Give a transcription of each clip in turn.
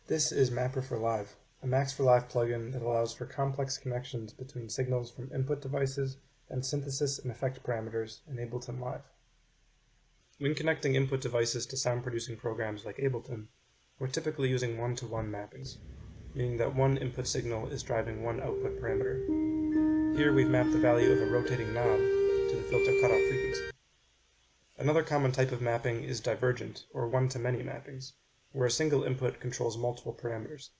This is Mapper4Live, a Max4Live plugin that allows for complex connections between signals from input devices and synthesis and effect parameters in Ableton Live. When connecting input devices to sound-producing programs like Ableton, we're typically using one-to-one mappings, meaning that one input signal is driving one output parameter. Here we've mapped the value of a rotating knob to the filter cutoff frequency. Another common type of mapping is divergent, or one-to-many mappings, where a single input controls multiple parameters.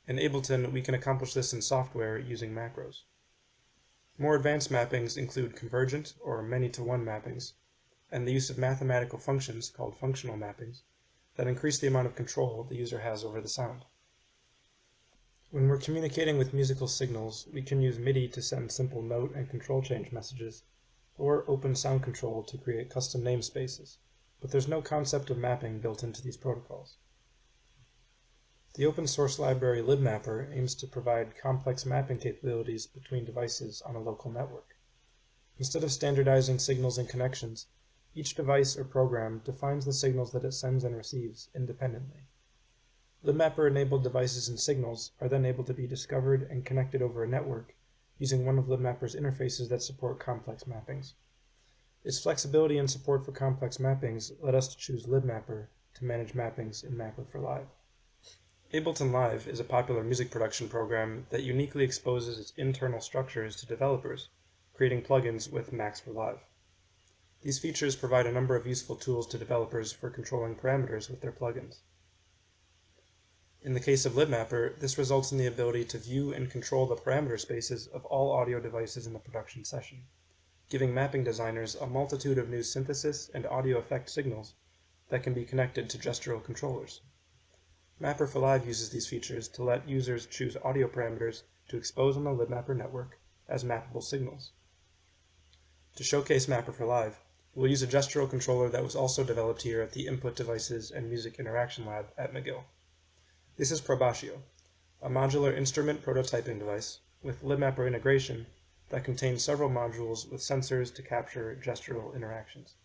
In Ableton, we can accomplish this in software using macros. More advanced mappings include convergent, or many-to-one mappings, and the use of mathematical functions, called functional mappings, that increase the amount of control the user has over the sound. When we're communicating with musical signals, we can use MIDI to send simple note and control change messages, or open sound control to create custom namespaces, but there's no concept of mapping built into these protocols. The open source library libmapper aims to provide complex mapping capabilities between devices on a local network. Instead of standardizing signals and connections, each device or program defines the signals that it sends and receives independently. Libmapper-enabled devices and signals are then able to be discovered and connected over a network using one of libmapper's interfaces that support complex mappings. Its flexibility and support for complex mappings led us to choose libmapper to manage mappings in Mapper4Live. Ableton Live is a popular music production program that uniquely exposes its internal structures to developers, creating plugins with Max4Live. These features provide a number of useful tools to developers for controlling parameters with their plugins. In the case of libmapper, this results in the ability to view and control the parameter spaces of all audio devices in the production session, giving mapping designers a multitude of new synthesis and audio effect signals that can be connected to gestural controllers. Mapper4Live uses these features to let users choose audio parameters to expose on the libmapper network as mappable signals. To showcase Mapper4Live, we'll use a gestural controller that was also developed here at the Input Devices and Music Interaction Lab at McGill. This is Probascio, a modular instrument prototyping device with libmapper integration that contains several modules with sensors to capture gestural interactions.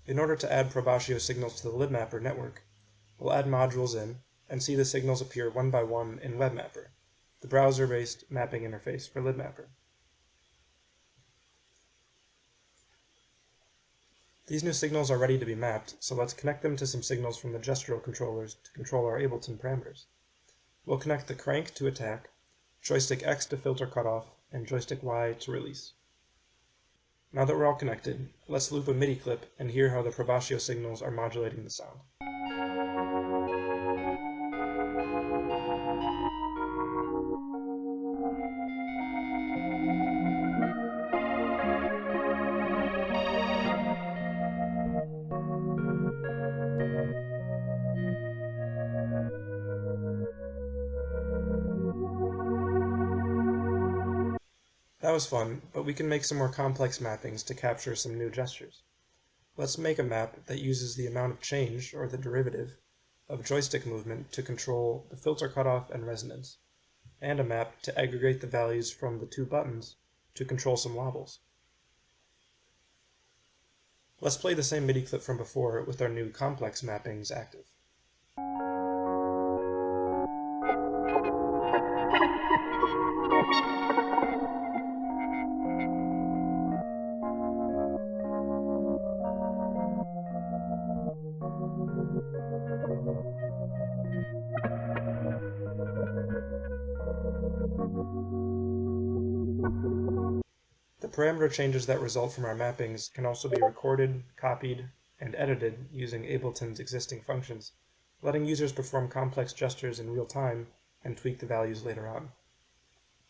In order to add Probascio signals to the libmapper network, we'll add modules in and see the signals appear one by one in WebMapper, the browser-based mapping interface for libmapper. These new signals are ready to be mapped, so let's connect them to some signals from the gestural controllers to control our Ableton parameters. We'll connect the crank to attack, joystick X to filter cutoff, and joystick Y to release. Now that we're all connected, let's loop a MIDI clip and hear how the Probascio signals are modulating the sound. That was fun, but we can make some more complex mappings to capture some new gestures. Let's make a map that uses the amount of change, or the derivative, of joystick movement to control the filter cutoff and resonance, and a map to aggregate the values from the two buttons to control some wobbles. Let's play the same MIDI clip from before with our new complex mappings active. The parameter changes that result from our mappings can also be recorded, copied, and edited using Ableton's existing functions, letting users perform complex gestures in real time and tweak the values later on.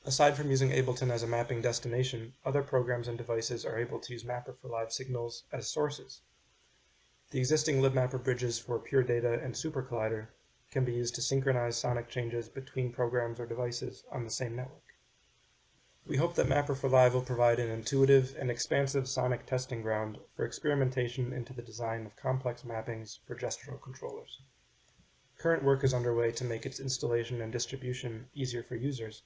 Aside from using Ableton as a mapping destination, other programs and devices are able to use Mapper4Live signals as sources. The existing libmapper bridges for Pure Data and Super Collider can be used to synchronize sonic changes between programs or devices on the same network. We hope that Mapper4Live will provide an intuitive and expansive sonic testing ground for experimentation into the design of complex mappings for gestural controllers. Current work is underway to make its installation and distribution easier for users,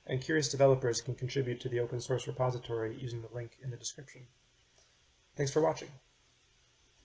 and curious developers can contribute to the open source repository using the link in the description. Thanks for watching.